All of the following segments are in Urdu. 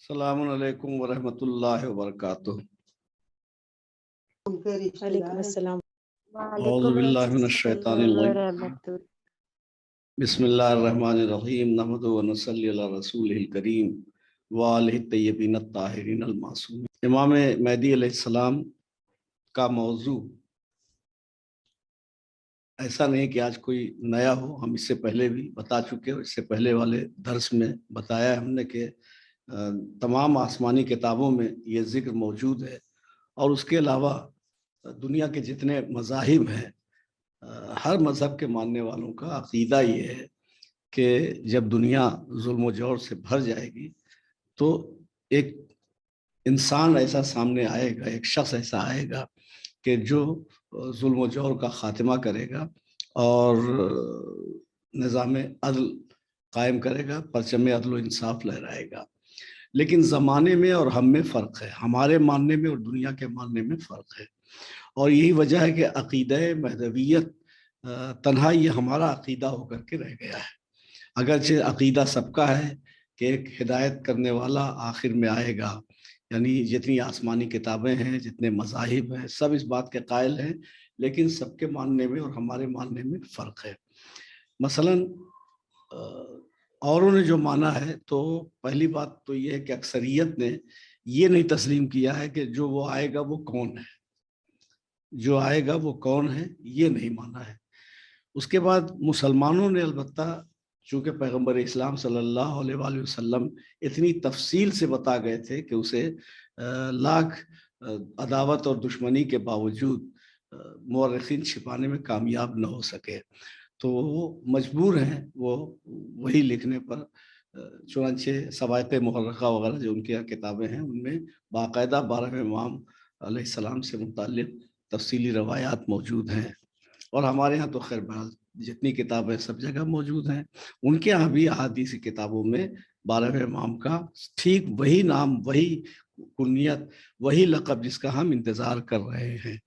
السلام علیکم ورحمۃ اللہ وبرکاتہ۔ وعلیکم السلام اعوذ باللہ من الشیطان الرجیم، ورحمۃ اللہ۔ بسم اللہ الرحمن الرحیم، نحمدہ ونصلی علی رسولہ الکریم وآلہ الطیبین الطاہرین المعصومین۔ امام مہدی علیہ السلام کا موضوع ایسا نہیں کہ آج کوئی نیا ہو، ہم اس سے پہلے بھی بتا چکے ہو۔ اس سے پہلے والے درس میں بتایا ہم نے کہ تمام آسمانی کتابوں میں یہ ذکر موجود ہے، اور اس کے علاوہ دنیا کے جتنے مذاہب ہیں، ہر مذہب کے ماننے والوں کا عقیدہ یہ ہے کہ جب دنیا ظلم و جور سے بھر جائے گی تو ایک انسان ایسا سامنے آئے گا، ایک شخص ایسا آئے گا کہ جو ظلم و جور کا خاتمہ کرے گا اور نظام عدل قائم کرے گا، پرچم عدل و انصاف لہرائے گا۔ لیکن زمانے میں اور ہم میں فرق ہے، ہمارے ماننے میں اور دنیا کے ماننے میں فرق ہے، اور یہی وجہ ہے کہ عقیدہ مہدویت تنہا یہ ہمارا عقیدہ ہو کر کے رہ گیا ہے، اگرچہ عقیدہ سب کا ہے کہ ایک ہدایت کرنے والا آخر میں آئے گا۔ یعنی جتنی آسمانی کتابیں ہیں، جتنے مذاہب ہیں، سب اس بات کے قائل ہیں، لیکن سب کے ماننے میں اور ہمارے ماننے میں فرق ہے۔ مثلاً اوروں نے جو مانا ہے، تو پہلی بات تو یہ ہے کہ اکثریت نے یہ نہیں تسلیم کیا ہے کہ جو وہ آئے گا وہ کون ہے، جو آئے گا وہ کون ہے، یہ نہیں مانا ہے۔ اس کے بعد مسلمانوں نے البتہ چونکہ پیغمبر اسلام صلی اللہ علیہ وآلہ وسلم اتنی تفصیل سے بتا گئے تھے کہ اسے لاکھ عداوت اور دشمنی کے باوجود مورخین چھپانے میں کامیاب نہ ہو سکے، تو وہ مجبور ہیں وہی لکھنے پر۔ چنانچہ سوائق محرقہ وغیرہ جو ان کی کتابیں ہیں، ان میں باقاعدہ 12 امام علیہ السلام سے متعلق تفصیلی روایات موجود ہیں، اور ہمارے ہاں تو خیر بہرحال جتنی کتابیں سب جگہ موجود ہیں، ان کے ہاں بھی احادیثی کتابوں میں 12 امام کا ٹھیک وہی نام، وہی کنیت، وہی لقب جس کا ہم انتظار کر رہے ہیں،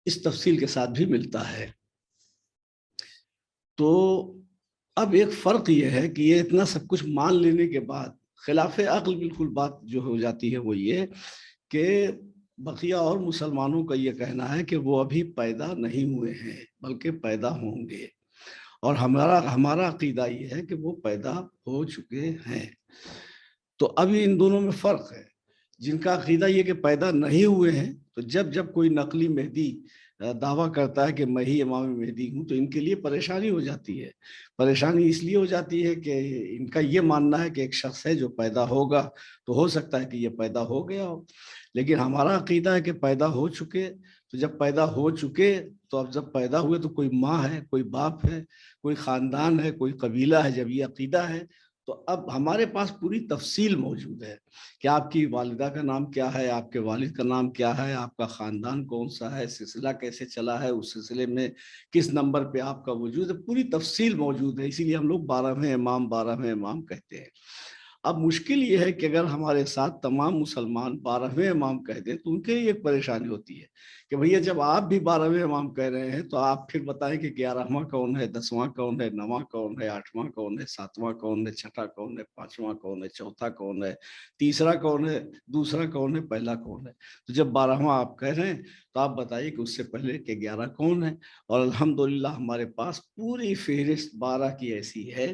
اس تفصیل کے ساتھ بھی ملتا ہے۔ تو اب ایک فرق یہ ہے کہ یہ اتنا سب کچھ مان لینے کے بعد خلاف عقل بالکل بات جو ہو جاتی ہے وہ یہ کہ بقیہ اور مسلمانوں کا یہ کہنا ہے کہ وہ ابھی پیدا نہیں ہوئے ہیں بلکہ پیدا ہوں گے، اور ہمارا عقیدہ یہ ہے کہ وہ پیدا ہو چکے ہیں۔ تو ابھی ان دونوں میں فرق ہے۔ جن کا عقیدہ یہ کہ پیدا نہیں ہوئے ہیں، تو جب کوئی نقلی مہدی دعویٰ کرتا ہے کہ میں ہی امام مہدی ہوں، تو ان کے لیے پریشانی ہو جاتی ہے۔ پریشانی اس لیے ہو جاتی ہے کہ ان کا یہ ماننا ہے کہ ایک شخص ہے جو پیدا ہوگا، تو ہو سکتا ہے کہ یہ پیدا ہو گیا ہو، لیکن ہمارا عقیدہ ہے کہ پیدا ہو چکے۔ تو جب پیدا ہو چکے، تو اب جب پیدا ہوئے تو کوئی ماں ہے، کوئی باپ ہے، کوئی خاندان ہے، کوئی قبیلہ ہے۔ جب یہ عقیدہ ہے تو اب ہمارے پاس پوری تفصیل موجود ہے کہ آپ کی والدہ کا نام کیا ہے، آپ کے والد کا نام کیا ہے، آپ کا خاندان کون سا ہے، سلسلہ کیسے چلا ہے، اس سلسلے میں کس نمبر پہ آپ کا وجود ہے، پوری تفصیل موجود ہے۔ اسی لیے ہم لوگ 12ویں امام کہتے ہیں۔ اب مشکل یہ ہے کہ اگر ہمارے ساتھ تمام مسلمان 12ویں امام کہہ دیں تو ان کے لیے ایک پریشانی ہوتی ہے کہ بھیا جب آپ بھی 12ویں امام کہہ رہے ہیں تو آپ پھر بتائیں کہ 11واں کون ہے، 10واں کون ہے، 9واں کون ہے، 8واں کون ہے، 7واں کون ہے، 6واں کون ہے، 5واں کون ہے، 4تھا کون ہے، تیسرا کون ہے، دوسرا کون ہے، پہلا کون ہے۔ تو جب 12واں آپ کہہ رہے ہیں تو آپ بتائیے کہ اس سے پہلے کہ 11 کون ہے۔ اور الحمدللہ ہمارے پاس پوری فہرست 12 کی ایسی ہے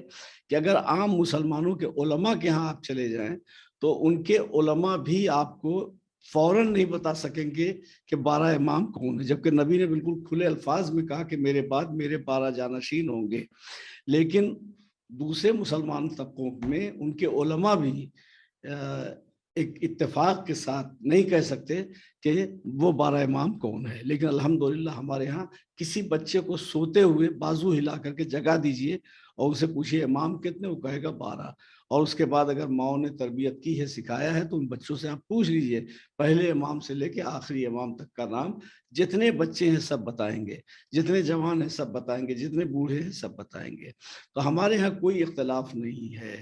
کہ اگر عام مسلمانوں کے علماء کے ہاں آپ چلے جائیں تو ان کے علماء بھی آپ کو فوراً نہیں بتا سکیں گے کہ 12 امام کون ہے، جبکہ نبی نے بالکل کھلے الفاظ میں کہا کہ میرے بعد میرے 12 جانشین ہوں گے۔ لیکن دوسرے مسلمان طبقوں میں ان کے علماء بھی ایک اتفاق کے ساتھ نہیں کہہ سکتے کہ وہ 12 امام کون ہے۔ لیکن الحمدللہ ہمارے ہاں کسی بچے کو سوتے ہوئے بازو ہلا کر کے جگا دیجئے اور اسے پوچھئے امام کتنے، وہ کہے گا 12۔ اور اس کے بعد اگر ماؤں نے تربیت کی ہے، سکھایا ہے، تو ان بچوں سے آپ پوچھ لیجئے، پہلے امام سے لے کے آخری امام تک کا نام جتنے بچے ہیں سب بتائیں گے، جتنے جوان ہیں سب بتائیں گے، جتنے بوڑھے ہیں سب بتائیں گے۔ تو ہمارے ہاں کوئی اختلاف نہیں ہے۔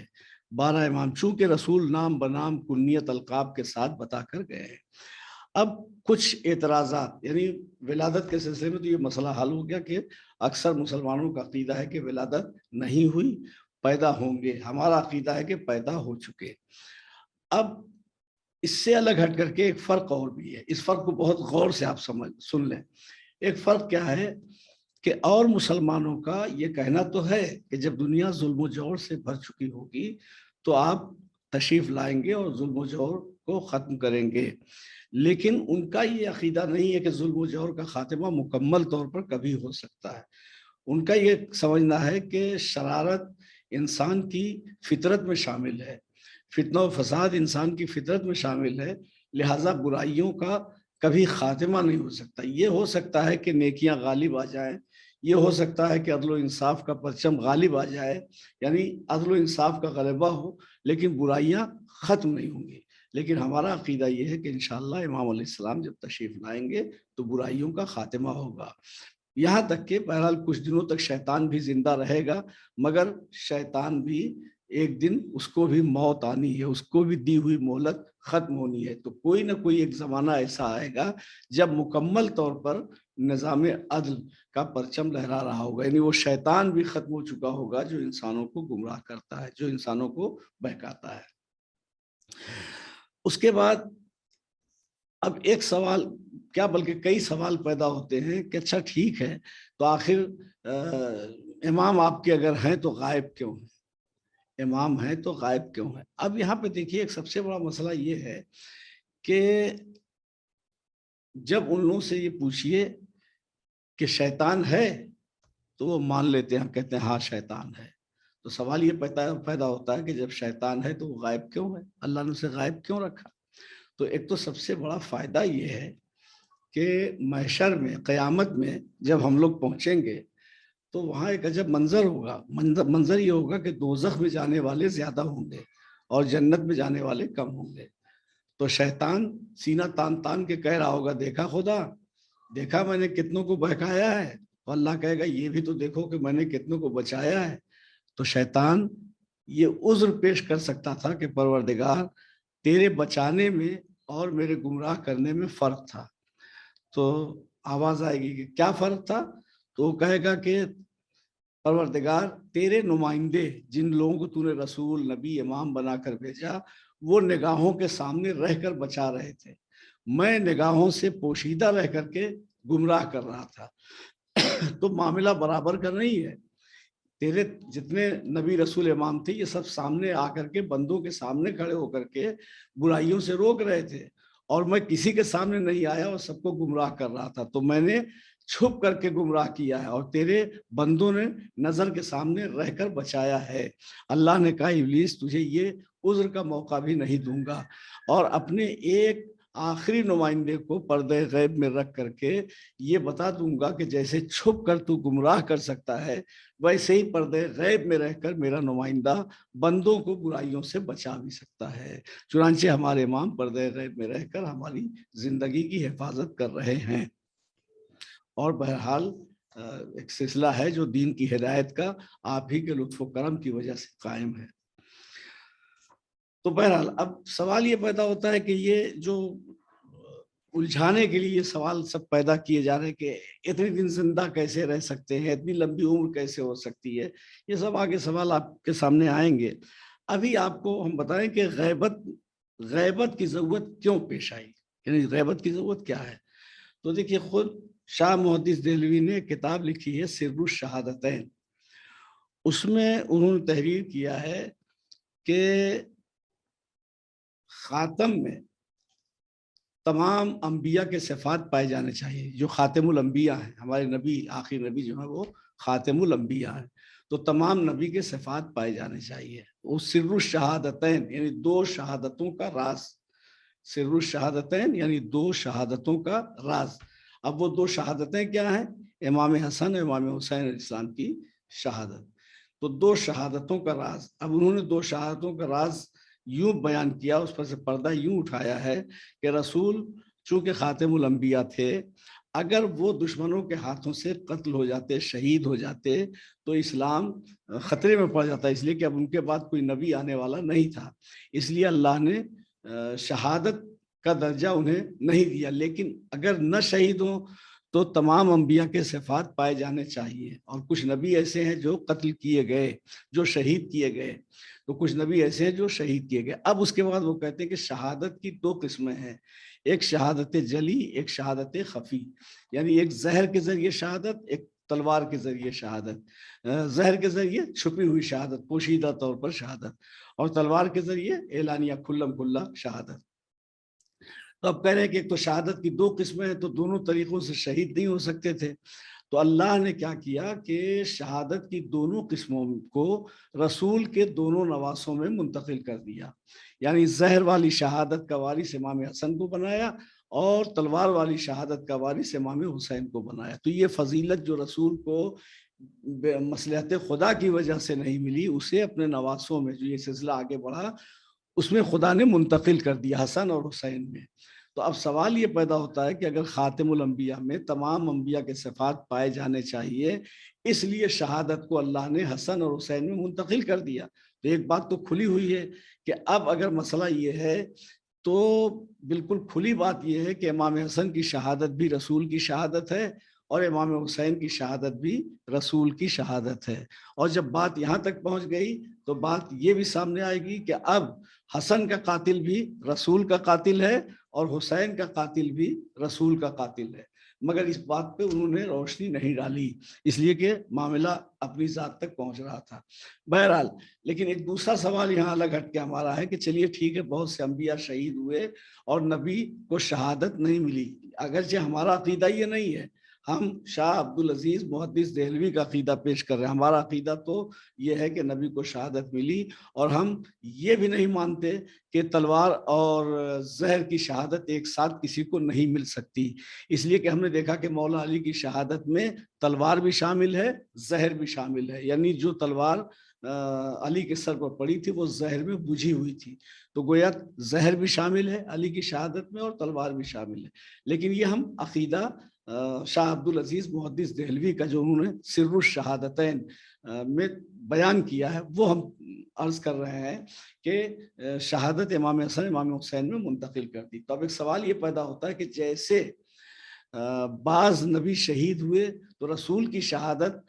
12 امام چونکہ رسول نام بنام کنیت القاب کے ساتھ بتا کر گئے ہیں۔ اب کچھ اعتراضات، یعنی ولادت کے سلسلے میں تو یہ مسئلہ حل ہو گیا کہ اکثر مسلمانوں کا عقیدہ ہے کہ ولادت نہیں ہوئی، پیدا ہوں گے۔ ہمارا عقیدہ ہے کہ پیدا ہو چکے۔ اب اس سے الگ ہٹ کر کے ایک فرق اور بھی ہے، اس فرق کو بہت غور سے آپ سن لیں۔ ایک فرق کیا ہے کہ اور مسلمانوں کا یہ کہنا تو ہے کہ جب دنیا ظلم و جور سے بھر چکی ہوگی تو آپ تشریف لائیں گے اور ظلم و جور کو ختم کریں گے، لیکن ان کا یہ عقیدہ نہیں ہے کہ ظلم و جور کا خاتمہ مکمل طور پر کبھی ہو سکتا ہے۔ ان کا یہ سمجھنا ہے کہ شرارت انسان کی فطرت میں شامل ہے، فتنہ و فساد انسان کی فطرت میں شامل ہے، لہٰذا برائیوں کا کبھی خاتمہ نہیں ہو سکتا۔ یہ ہو سکتا ہے کہ نیکیاں غالب آ جائیں، یہ ہو سکتا ہے کہ عدل و انصاف کا پرچم غالب آ جائے، یعنی عدل و انصاف کا غلبہ ہو، لیکن برائیاں ختم نہیں ہوں گی۔ لیکن ہمارا عقیدہ یہ ہے کہ انشاءاللہ امام علیہ السلام جب تشریف لائیں گے تو برائیوں کا خاتمہ ہوگا، یہاں تک کہ بہرحال کچھ دنوں تک شیطان بھی زندہ رہے گا، مگر شیطان بھی ایک دن اس کو بھی موت آنی ہے، اس کو بھی دی ہوئی مہلت ختم ہونی ہے۔ تو کوئی نہ کوئی ایک زمانہ ایسا آئے گا جب مکمل طور پر نظام عدل کا پرچم لہرا رہا ہوگا، یعنی وہ شیطان بھی ختم ہو چکا ہوگا جو انسانوں کو گمراہ کرتا ہے، جو انسانوں کو بہکاتا ہے۔ اس کے بعد اب ایک سوال کیا بلکہ کئی سوال پیدا ہوتے ہیں کہ اچھا ٹھیک ہے، تو آخر امام آپ کے اگر ہیں تو غائب کیوں ہیں؟ امام ہیں تو غائب کیوں ہیں؟ اب یہاں پہ دیکھیے ایک سب سے بڑا مسئلہ یہ ہے کہ جب ان لوگوں سے یہ پوچھئے کہ شیطان ہے تو وہ مان لیتے ہیں، کہتے ہیں ہاں شیطان ہے۔ تو سوال یہ پیدا ہوتا ہے کہ جب شیطان ہے تو وہ غائب کیوں ہے؟ اللہ نے اسے غائب کیوں رکھا؟ تو ایک تو سب سے بڑا فائدہ یہ ہے کہ محشر میں، قیامت میں جب ہم لوگ پہنچیں گے تو وہاں ایک عجب منظر ہوگا۔ منظر یہ ہوگا کہ دوزخ میں جانے والے زیادہ ہوں گے اور جنت میں جانے والے کم ہوں گے۔ تو شیطان سینہ تان تان کے کہہ رہا ہوگا دیکھا خدا، دیکھا میں نے کتنوں کو بہکایا ہے، اور اللہ کہے گا یہ بھی تو دیکھو کہ میں نے کتنوں کو بچایا ہے۔ تو شیطان یہ عذر پیش کر سکتا تھا کہ پروردگار تیرے بچانے میں اور میرے گمراہ کرنے میں فرق تھا۔ تو آواز آئے گی کہ کیا فرق تھا؟ تو وہ کہے گا کہ پروردگار تیرے نمائندے جن لوگوں کو تو نے رسول، نبی، امام بنا کر بھیجا، وہ نگاہوں کے سامنے رہ کر بچا رہے تھے، میں نگاہوں سے پوشیدہ رہ کر کے گمراہ کر رہا تھا۔ تو معاملہ برابر کا نہیں ہے۔ تیرے جتنے نبی رسول امام تھے یہ سب سامنے آ کر کے بندوں کے سامنے کھڑے ہو کر کے برائیوں سے روک رہے تھے، اور میں کسی کے سامنے نہیں آیا اور سب کو گمراہ کر رہا تھا۔ تو میں نے چھپ کر کے گمراہ کیا ہے اور تیرے بندوں نے نظر کے سامنے رہ کر بچایا ہے۔ اللہ نے کہا ابلیس تجھے یہ عذر کا موقع بھی نہیں دوں گا، اور اپنے ایک آخری نمائندے کو پردے غیب میں رکھ کر کے یہ بتا دوں گا کہ جیسے چھپ کر تو گمراہ کر سکتا ہے، ویسے ہی پردے غیب میں رہ کر میرا نمائندہ بندوں کو برائیوں سے بچا بھی سکتا ہے۔ چنانچہ ہمارے امام پردے غیب میں رہ کر ہماری زندگی کی حفاظت کر رہے ہیں، اور بہرحال ایک سلسلہ ہے جو دین کی ہدایت کا آپ ہی کے لطف و کرم کی وجہ سے قائم ہے۔ تو بہرحال اب سوال یہ پیدا ہوتا ہے کہ یہ جو الجھانے کے لیے یہ سوال سب پیدا کیے جا رہے ہیں کہ اتنے دن زندہ کیسے رہ سکتے ہیں، اتنی لمبی عمر کیسے ہو سکتی ہے، یہ سب آگے سوال آپ کے سامنے آئیں گے۔ ابھی آپ کو ہم بتائیں کہ غیبت کی ضرورت کیوں پیش آئی، یعنی غیبت کی ضرورت کیا ہے۔ تو دیکھیے خود شاہ محدث دہلوی نے کتاب لکھی ہے سر الشہادتین، اس میں انہوں نے تحریر کیا ہے کہ خاتم میں تمام انبیاء کے صفات پائے جانے چاہیے، جو خاتم الانبیاء ہیں، ہمارے نبی آخری نبی جو ہے وہ خاتم الانبیاء ہیں، تو تمام نبی کے صفات پائے جانے چاہیے۔ وہ سر الشہادتین یعنی دو شہادتوں کا راز، سر الشہادتین یعنی دو شہادتوں کا راز۔ اب وہ دو شہادتیں کیا ہیں؟ امام حسن امام حسین علیہ السلام کی شہادت، تو دو شہادتوں کا راز۔ اب انہوں نے دو شہادتوں کا راز یوں بیان کیا، اس پر سے پردہ یوں اٹھایا ہے کہ رسول چونکہ خاتم الانبیاء تھے، اگر وہ دشمنوں کے ہاتھوں سے قتل ہو جاتے، شہید ہو جاتے، تو اسلام خطرے میں پڑ جاتا، اس لیے کہ اب ان کے بعد کوئی نبی آنے والا نہیں تھا، اس لیے اللہ نے شہادت کا درجہ انہیں نہیں دیا۔ لیکن اگر نہ شہید ہوں تو تمام انبیاء کے صفات پائے جانے چاہیے، اور کچھ نبی ایسے ہیں جو قتل کیے گئے، جو شہید کیے گئے، تو کچھ نبی ایسے ہیں جو شہید کیے گئے۔ اب اس کے بعد وہ کہتے ہیں کہ شہادت کی دو قسمیں ہیں، ایک شہادت جلی، ایک شہادت خفی، یعنی ایک زہر کے ذریعے شہادت، ایک تلوار کے ذریعے شہادت۔ زہر کے ذریعے چھپی ہوئی شہادت، پوشیدہ طور پر شہادت، اور تلوار کے ذریعے اعلانیہ کھلم کھلا شہادت۔ تو اب کہہ رہے ہیں کہ ایک تو شہادت کی دو قسمیں ہیں، تو دونوں طریقوں سے شہید نہیں ہو سکتے تھے، تو اللہ نے کیا کیا کہ شہادت کی دونوں قسموں کو رسول کے دونوں نواسوں میں منتقل کر دیا، یعنی زہر والی شہادت کا وارث امام حسن کو بنایا، اور تلوار والی شہادت کا وارث امام حسین کو بنایا۔ تو یہ فضیلت جو رسول کو مصلحت خدا کی وجہ سے نہیں ملی، اسے اپنے نواسوں میں جو یہ سلسلہ آگے بڑھا اس میں خدا نے منتقل کر دیا، حسن اور حسین میں۔ تو اب سوال یہ پیدا ہوتا ہے کہ اگر خاتم الانبیاء میں تمام انبیاء کے صفات پائے جانے چاہیے، اس لیے شہادت کو اللہ نے حسن اور حسین میں منتقل کر دیا، تو ایک بات تو کھلی ہوئی ہے کہ اب اگر مسئلہ یہ ہے تو بالکل کھلی بات یہ ہے کہ امام حسن کی شہادت بھی رسول کی شہادت ہے، اور امام حسین کی شہادت بھی رسول کی شہادت ہے۔ اور جب بات یہاں تک پہنچ گئی تو بات یہ بھی سامنے آئے گی کہ اب حسن کا قاتل بھی رسول کا قاتل ہے، اور حسین کا قاتل بھی رسول کا قاتل ہے، مگر اس بات پہ انہوں نے روشنی نہیں ڈالی، اس لیے کہ معاملہ اپنی ذات تک پہنچ رہا تھا۔ بہرحال لیکن ایک دوسرا سوال یہاں الگ ہٹ کے ہمارا ہے کہ چلیے ٹھیک ہے، بہت سے انبیاء شہید ہوئے اور نبی کو شہادت نہیں ملی، اگرچہ ہمارا عقیدہ یہ نہیں ہے، ہم شاہ عبدالعزیز محدث دہلوی کا عقیدہ پیش کر رہے ہیں، ہمارا عقیدہ تو یہ ہے کہ نبی کو شہادت ملی، اور ہم یہ بھی نہیں مانتے کہ تلوار اور زہر کی شہادت ایک ساتھ کسی کو نہیں مل سکتی، اس لیے کہ ہم نے دیکھا کہ مولا علی کی شہادت میں تلوار بھی شامل ہے، زہر بھی شامل ہے، یعنی جو تلوار علی کے سر پر پڑی تھی وہ زہر میں بجھی ہوئی تھی، تو گویا زہر بھی شامل ہے علی کی شہادت میں اور تلوار بھی شامل ہے۔ لیکن یہ ہم عقیدہ شاہ عبدالعزیز محدث دہلوی کا جو انہوں نے سر الشہادتین میں بیان کیا ہے وہ ہم عرض کر رہے ہیں کہ شہادت امام حسن امام حسین میں منتقل کر دی۔ تو اب ایک سوال یہ پیدا ہوتا ہے کہ جیسے بعض نبی شہید ہوئے تو رسول کی شہادت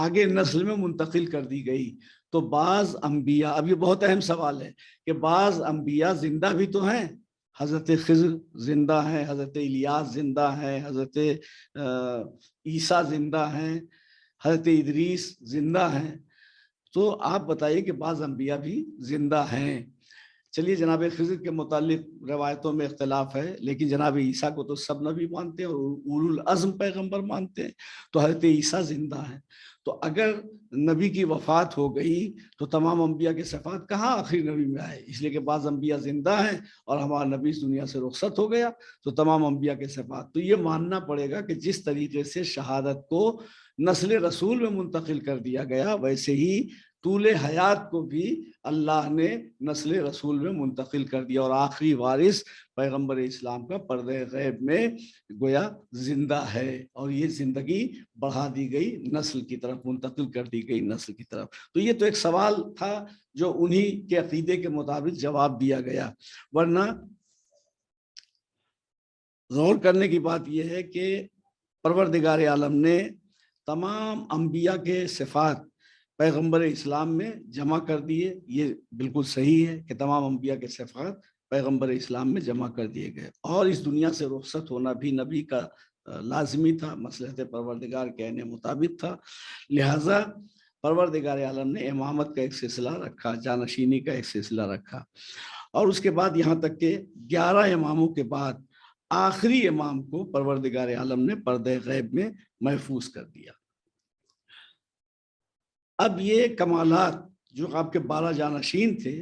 آگے نسل میں منتقل کر دی گئی، تو بعض انبیاء، اب یہ بہت اہم سوال ہے کہ بعض انبیاء زندہ بھی تو ہیں، حضرت خضر زندہ ہیں، حضرت الیاس زندہ ہیں، حضرت عیسیٰ زندہ ہیں، حضرت ادریس زندہ ہیں، تو آپ بتائیے کہ بعض انبیاء بھی زندہ ہیں۔ چلیے جناب خضر کے متعلق روایتوں میں اختلاف ہے، لیکن جناب عیسیٰ کو تو سب نبی مانتے ہیں اور اولو العزم پیغمبر مانتے ہیں، تو حضرت عیسیٰ زندہ ہیں۔ تو اگر نبی کی وفات ہو گئی تو تمام انبیاء کے صفات کہاں آخری نبی میں آئے، اس لیے کہ بعض انبیاء زندہ ہیں اور ہمارا نبی اس دنیا سے رخصت ہو گیا، تو تمام انبیاء کے صفات، تو یہ ماننا پڑے گا کہ جس طریقے سے شہادت کو نسل رسول میں منتقل کر دیا گیا، ویسے ہی طول حیات کو بھی اللہ نے نسل رسول میں منتقل کر دیا، اور آخری وارث پیغمبر اسلام کا پردہ غیب میں گویا زندہ ہے، اور یہ زندگی بڑھا دی گئی نسل کی طرف، منتقل کر دی گئی نسل کی طرف۔ تو یہ تو ایک سوال تھا جو انہی کے عقیدے کے مطابق جواب دیا گیا، ورنہ غور کرنے کی بات یہ ہے کہ پروردگار عالم نے تمام انبیاء کے صفات پیغمبر اسلام میں جمع کر دیے، یہ بالکل صحیح ہے کہ تمام انبیاء کے صفات پیغمبر اسلام میں جمع کر دیے گئے، اور اس دنیا سے رخصت ہونا بھی نبی کا لازمی تھا، مصلحت پروردگار کہنے مطابق تھا، لہٰذا پروردگار عالم نے امامت کا ایک سلسلہ رکھا، جانشینی کا ایک سلسلہ رکھا، اور اس کے بعد یہاں تک کہ 11 اماموں کے بعد آخری امام کو پروردگار عالم نے پردہ غیب میں محفوظ کر دیا۔ اب یہ کمالات جو آپ کے 12 جانشین تھے،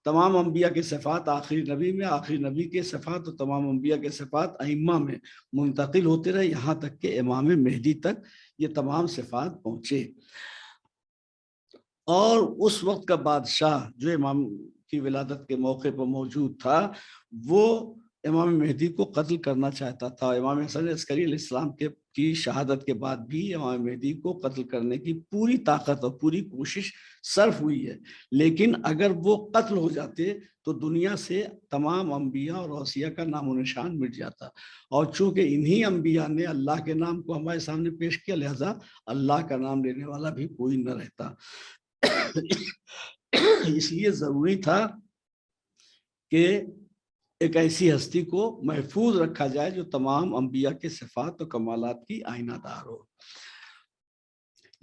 تمام انبیاء کے صفات آخری نبی میں، آخری نبی کے صفات اور تمام انبیاء کے صفات ائمہ میں منتقل ہوتے رہے، یہاں تک کہ امام مہدی تک یہ تمام صفات پہنچے، اور اس وقت کا بادشاہ جو امام کی ولادت کے موقع پر موجود تھا وہ امام مہدی کو قتل کرنا چاہتا تھا. امام حسن عسکری علیہ السلام کی شہادت کے بعد بھی امام مہدی کو قتل کرنے کی پوری طاقت اور پوری کوشش صرف ہوئی ہے. لیکن اگر وہ قتل ہو جاتے تو دنیا سے تمام انبیاء اور اوصیاء کا نام و نشان مٹ جاتا. اور چونکہ انہی انبیاء نے اللہ کے نام کو ہمارے سامنے پیش کیا، لہذا اللہ کا نام لینے والا بھی کوئی نہ رہتا. اس لیے ضروری تھا کہ ایک ایسی ہستی کو محفوظ رکھا جائے جو تمام انبیاء کے صفات و کمالات کی آئینہ دار ہو.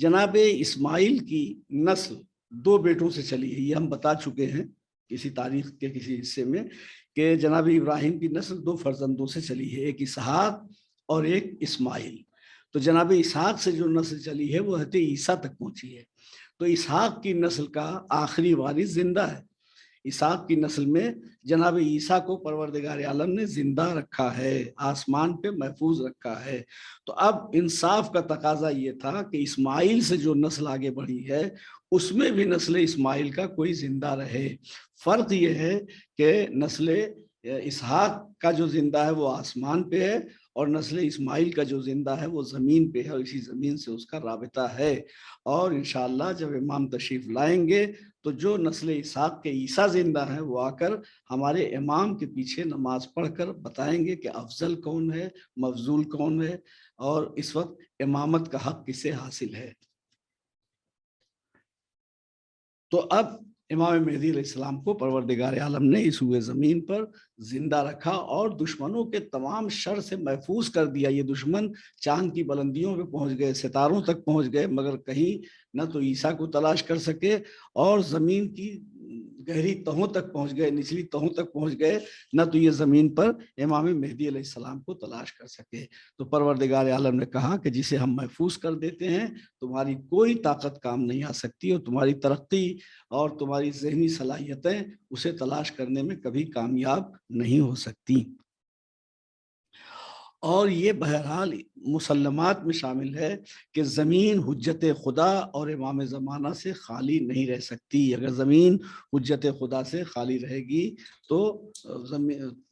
جناب اسماعیل کی نسل 2 بیٹوں سے چلی ہے. یہ ہم بتا چکے ہیں کسی تاریخ کے کسی حصے میں کہ جناب ابراہیم کی نسل 2 فرزندوں سے چلی ہے، ایک اسحاق اور ایک اسماعیل. تو جناب اسحاق سے جو نسل چلی ہے وہ حضرت عیسیٰ تک پہنچی ہے. تو اسحاق کی نسل کا آخری وارث زندہ ہے. اسحاق کی نسل میں جناب عیسیٰ کو پروردگار عالم نے زندہ رکھا ہے، آسمان پہ محفوظ رکھا ہے. تو اب انصاف کا تقاضا یہ تھا کہ اسماعیل سے جو نسل آگے بڑھی ہے اس میں بھی نسل اسماعیل کا کوئی زندہ رہے. فرق یہ ہے کہ نسل اسحاق کا جو زندہ ہے وہ آسمان پہ ہے اور نسل اسماعیل کا جو زندہ ہے وہ زمین پہ ہے، اور اسی زمین سے اس کا رابطہ ہے. اور انشاءاللہ جب امام تشریف لائیں گے تو جو نسل اسحاق کے عیسیٰ زندہ ہیں وہ آ کر ہمارے امام کے پیچھے نماز پڑھ کر بتائیں گے کہ افضل کون ہے، مفضول کون ہے، اور اس وقت امامت کا حق کسے حاصل ہے. تو اب امام مہدی علیہ السلام کو پروردگار عالم نے اس ہوئے زمین پر زندہ رکھا اور دشمنوں کے تمام شر سے محفوظ کر دیا. یہ دشمن چاند کی بلندیوں پہ پہنچ گئے، ستاروں تک پہنچ گئے، مگر کہیں نہ تو عیسیٰ کو تلاش کر سکے، اور زمین کی گہری تہوں تک پہنچ گئے، نچلی تہوں تک پہنچ گئے، نہ تو یہ زمین پر امام مہدی علیہ السلام کو تلاش کر سکے. تو پروردگار عالم نے کہا کہ جسے ہم محفوظ کر دیتے ہیں تمہاری کوئی طاقت کام نہیں آ سکتی، اور تمہاری ترقی اور تمہاری ذہنی صلاحیتیں اسے تلاش کرنے میں کبھی کامیاب نہیں ہو سکتی. اور یہ بہرحال مسلمات میں شامل ہے کہ زمین حجت خدا اور امام زمانہ سے خالی نہیں رہ سکتی. اگر زمین حجت خدا سے خالی رہے گی تو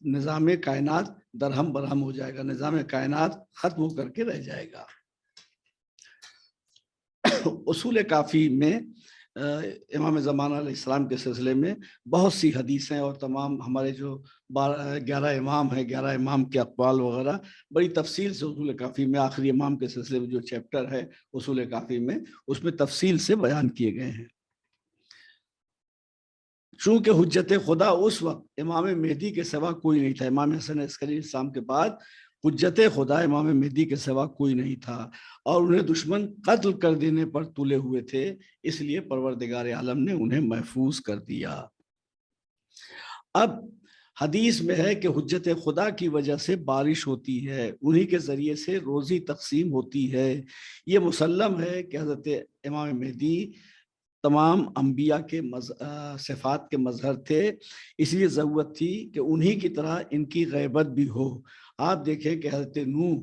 نظام کائنات درہم برہم ہو جائے گا، نظام کائنات ختم ہو کر کے رہ جائے گا. اصول کافی میں امام زمانہ علیہ السلام کے سلسلے میں بہت سی حدیثیں اور تمام ہمارے جو 11 امام ہیں، 11 امام کے اقوال وغیرہ بڑی تفصیل سے اصول کافی میں، آخری امام کے سلسلے میں جو چیپٹر ہے اصول کافی میں، اس میں تفصیل سے بیان کیے گئے ہیں. چونکہ حجت خدا اس وقت امام مہدی کے سوا کوئی نہیں تھا. امام حسن عسکری السلام کے بعد حجت خدا امام مہدی کے سوا کوئی نہیں تھا، اور انہیں دشمن قتل کر دینے پر تلے ہوئے تھے، اس لیے پروردگار عالم نے انہیں محفوظ کر دیا. اب حدیث میں ہے کہ حجت خدا کی وجہ سے بارش ہوتی ہے، انہی کے ذریعے سے روزی تقسیم ہوتی ہے. یہ مسلم ہے کہ حضرت امام مہدی تمام انبیاء کے صفات کے مظہر تھے، اس لیے ضرورت تھی کہ انہی کی طرح ان کی غیبت بھی ہو. آپ دیکھیں کہ حضرت نوح،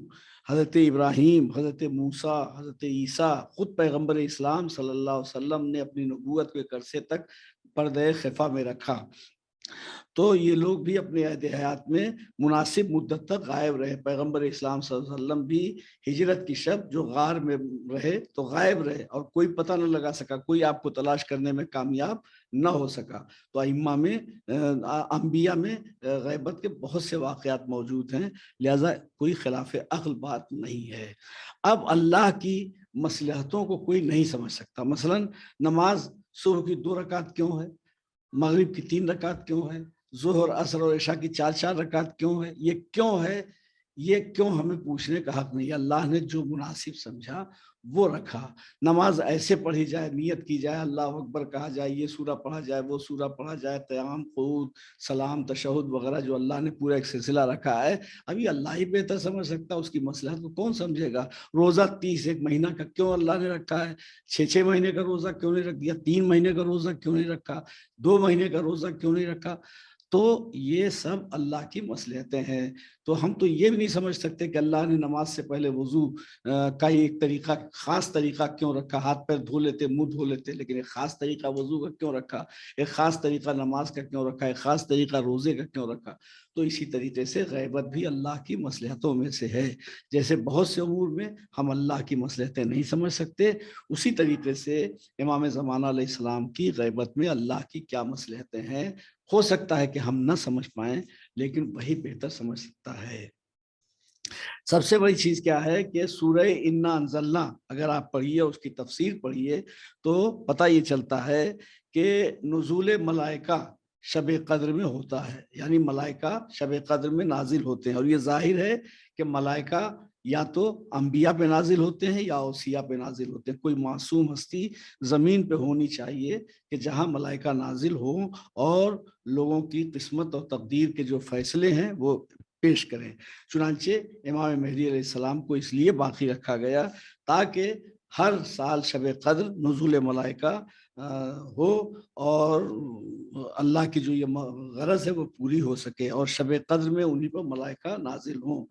حضرت ابراہیم، حضرت موسیٰ، حضرت عیسیٰ، خود پیغمبر اسلام صلی اللہ علیہ وسلم نے اپنی نبوت کے عرصے تک پردہ خفا میں رکھا. تو یہ لوگ بھی اپنے عہد حیات میں مناسب مدت تک غائب رہے. پیغمبر اسلام صلی اللہ علیہ وسلم بھی ہجرت کی شب جو غار میں رہے تو غائب رہے، اور کوئی پتہ نہ لگا سکا، کوئی آپ کو تلاش کرنے میں کامیاب نہ ہو سکا. تو ائمہ میں، انبیاء میں غیبت کے بہت سے واقعات موجود ہیں، لہذا کوئی خلاف عقل بات نہیں ہے. اب اللہ کی مصلحتوں کو کوئی نہیں سمجھ سکتا. مثلا نماز صبح کی 2 رکعت کیوں ہے، مغرب کی 3 رکعت کیوں ہے، ظہر، عصر اور عشاء کی 4 رکعت کیوں ہے، یہ کیوں ہے، یہ کیوں ہمیں پوچھنے کا حق نہیں. اللہ نے جو مناسب سمجھا وہ رکھا. نماز ایسے پڑھی جائے، نیت کی جائے، اللہ اکبر کہا جائے، یہ سورہ پڑھا جائے، وہ سورہ پڑھا جائے، قیام، قعود، سلام، تشہد وغیرہ جو اللہ نے پورا ایک سلسلہ رکھا ہے، ابھی اللہ ہی بہتر سمجھ سکتا. اس کی مصلحت کو کون سمجھے گا. روزہ 30 ایک مہینہ کا کیوں اللہ نے رکھا ہے، 6 مہینے کا روزہ کیوں نہیں رکھ دیا، 3 مہینے کا روزہ کیوں نہیں رکھا، 2 مہینے کا روزہ کیوں نہیں رکھا. تو یہ سب اللہ کی مصلحتیں ہیں۔ تو ہم تو یہ بھی نہیں سمجھ سکتے کہ اللہ نے نماز سے پہلے وضو کا ایک طریقہ، خاص طریقہ کیوں رکھا، ہاتھ پیر دھو لیتے، منہ دھو لیتے، لیکن ایک خاص طریقہ وضو کا کیوں رکھا، ایک خاص طریقہ نماز کا کیوں رکھا، ایک خاص طریقہ روزے کا کیوں رکھا۔ تو اسی طریقے سے غیبت بھی اللہ کی مصلحتوں میں سے ہے۔ جیسے بہت سے امور میں ہم اللہ کی مصلحتیں نہیں سمجھ سکتے، اسی طریقے سے امام زمانہ علیہ السلام کی غیبت میں اللہ کی کیا مصلحتیں ہیں، ہو سکتا ہے کہ ہم نہ سمجھ پائیں، لیکن وہی بہتر سمجھ سکتا ہے۔ سب سے بڑی چیز کیا ہے کہ سورہ انا انزلنا اگر آپ پڑھیے، اس کی تفسیر پڑھیے، تو پتہ یہ چلتا ہے کہ نزول ملائکہ شب قدر میں ہوتا ہے، یعنی ملائکہ شب قدر میں نازل ہوتے ہیں، اور یہ ظاہر ہے کہ ملائکہ یا تو انبیاء پہ نازل ہوتے ہیں یا اوصیاء پہ نازل ہوتے ہیں۔ کوئی معصوم ہستی زمین پہ ہونی چاہیے کہ جہاں ملائکہ نازل ہوں اور لوگوں کی قسمت اور تقدیر کے جو فیصلے ہیں وہ پیش کریں۔ چنانچہ امام مہدی علیہ السلام کو اس لیے باقی رکھا گیا تاکہ ہر سال شب قدر نزول ملائکہ ہو اور اللہ کی جو یہ غرض ہے وہ پوری ہو سکے، اور شب قدر میں انہی پر ملائکہ نازل ہوں۔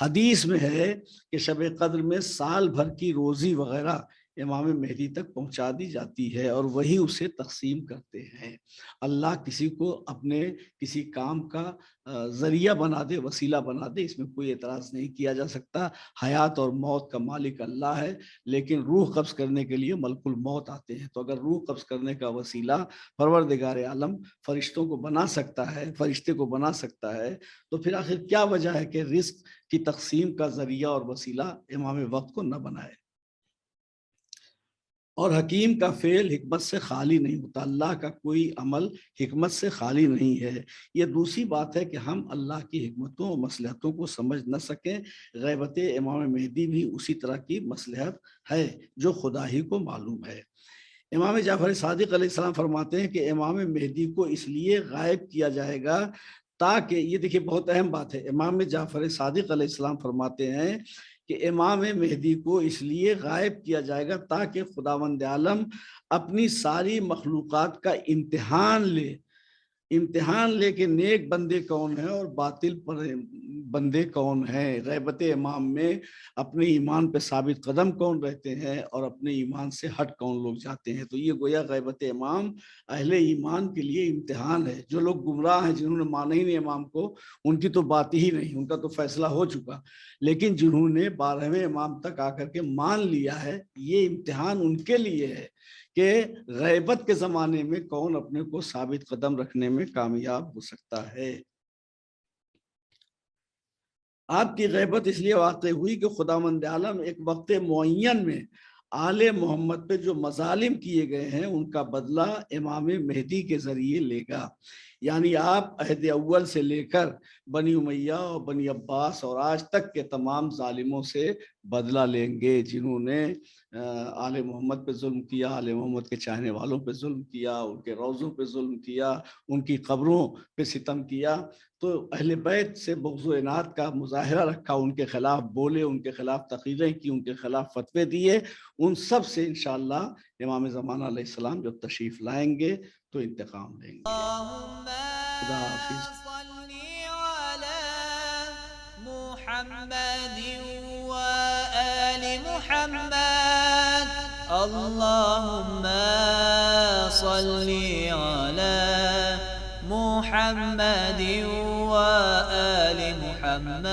حدیث میں ہے کہ شب قدر میں سال بھر کی روزی وغیرہ امام مہدی تک پہنچا دی جاتی ہے اور وہی اسے تقسیم کرتے ہیں۔ اللہ کسی کو اپنے کسی کام کا ذریعہ بنا دے، وسیلہ بنا دے، اس میں کوئی اعتراض نہیں کیا جا سکتا۔ حیات اور موت کا مالک اللہ ہے، لیکن روح قبض کرنے کے لیے ملک الموت آتے ہیں۔ تو اگر روح قبض کرنے کا وسیلہ پروردگار عالم فرشتوں کو بنا سکتا ہے، فرشتے کو بنا سکتا ہے، تو پھر آخر کیا وجہ ہے کہ رزق کی تقسیم کا ذریعہ اور وسیلہ امام وقت کو نہ بنائے؟ اور حکیم کا فعل حکمت سے خالی نہیں ہوتا، اللہ کا کوئی عمل حکمت سے خالی نہیں ہے۔ یہ دوسری بات ہے کہ ہم اللہ کی حکمتوں اور مصلحتوں کو سمجھ نہ سکیں۔ غیبت امام مہدی بھی اسی طرح کی مصلحت ہے جو خدا ہی کو معلوم ہے۔ امام جعفر صادق علیہ السلام فرماتے ہیں کہ امام مہدی کو اس لیے غائب کیا جائے گا تاکہ، یہ دیکھیے بہت اہم بات ہے، امام جعفر صادق علیہ السلام فرماتے ہیں کہ امام مہدی کو اس لیے غائب کیا جائے گا تاکہ خداوند عالم اپنی ساری مخلوقات کا امتحان لے کہ نیک بندے کون ہیں اور باطل پر بندے کون ہیں۔ غیبت امام میں اپنے ایمان پہ ثابت قدم کون رہتے ہیں اور اپنے ایمان سے ہٹ کون لوگ جاتے ہیں۔ تو یہ گویا غیبت امام اہل ایمان کے لیے امتحان ہے۔ جو لوگ گمراہ ہیں، جنہوں نے مانا ہی نہیں امام کو، ان کی تو بات ہی نہیں، ان کا تو فیصلہ ہو چکا، لیکن جنہوں نے 12ویں امام تک آ کر کے مان لیا ہے، یہ امتحان ان کے لیے ہے کہ غیبت کے زمانے میں کون اپنے کو ثابت قدم رکھنے میں کامیاب ہو سکتا ہے۔ آپ کی غیبت اس لیے واقع ہوئی کہ خداوند عالم ایک وقت معین میں آل محمد پہ جو مظالم کیے گئے ہیں ان کا بدلہ امام مہدی کے ذریعے لے گا۔ یعنی آپ عہد اول سے لے کر بنی امیہ اور بنی عباس اور آج تک کے تمام ظالموں سے بدلہ لیں گے، جنہوں نے آل محمد پہ ظلم کیا، آل محمد کے چاہنے والوں پہ ظلم کیا، ان کے روضوں پہ ظلم کیا، ان کی قبروں پہ ستم کیا۔ تو اہل بیت سے بغض و عناد کا مظاہرہ رکھا، ان کے خلاف بولے، ان کے خلاف تقریریں کی، ان کے خلاف فتوے دیے، ان سب سے انشاءاللہ امام زمانہ علیہ السلام جب تشریف لائیں گے تو انتقام لیں گے۔ خدا حافظ۔ محمد وآل محمد اللهم صل على محمد وآل محمد